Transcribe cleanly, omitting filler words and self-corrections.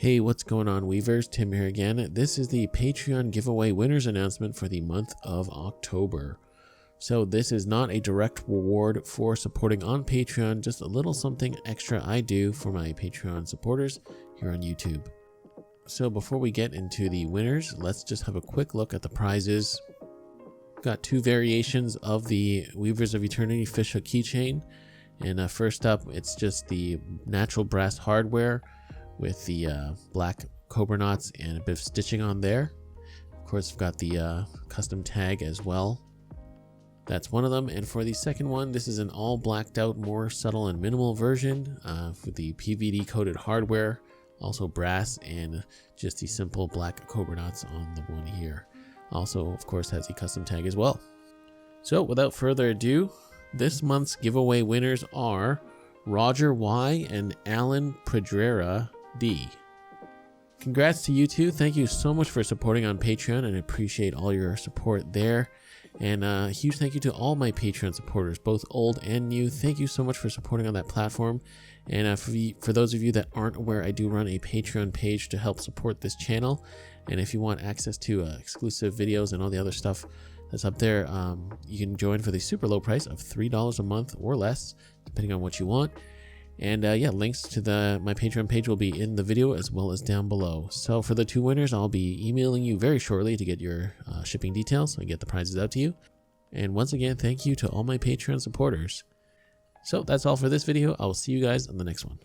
Hey, what's going on, Weavers? Tim here again. This is the Patreon giveaway winners announcement for the month of October. So this is not a direct reward for supporting on Patreon, just a little something extra I do for my Patreon supporters here on YouTube. So before we get into the winners, let's just have a quick look at the prizes. Got two variations of the Weavers of Eternity fishhook keychain. And first up, it's just the natural brass hardware with the black cobra knots and a bit of stitching on there. Of course, I've got the custom tag as well. That's one of them. And for the second one, this is an all blacked out, more subtle and minimal version with the PVD coated hardware, also brass, and just the simple black cobra knots on the one here. Also, of course, has the custom tag as well. So without further ado, this month's giveaway winners are Roger Y and Alan Pedrera D. Congrats to you two. Thank you so much for supporting on Patreon, and I appreciate all your support there. And a huge thank you to all my Patreon supporters, both old and new. Thank you so much for supporting on that platform. And for those of you that aren't aware, I do run a Patreon page to help support this channel. And if you want access to exclusive videos and all the other stuff that's up there, you can join for the super low price of $3 a month or less, depending on what you want. And yeah, links to my Patreon page will be in the video as well as down below. So for the two winners, I'll be emailing you very shortly to get your shipping details and get the prizes out to you. And once again, thank you to all my Patreon supporters. So that's all for this video. I will see you guys on the next one.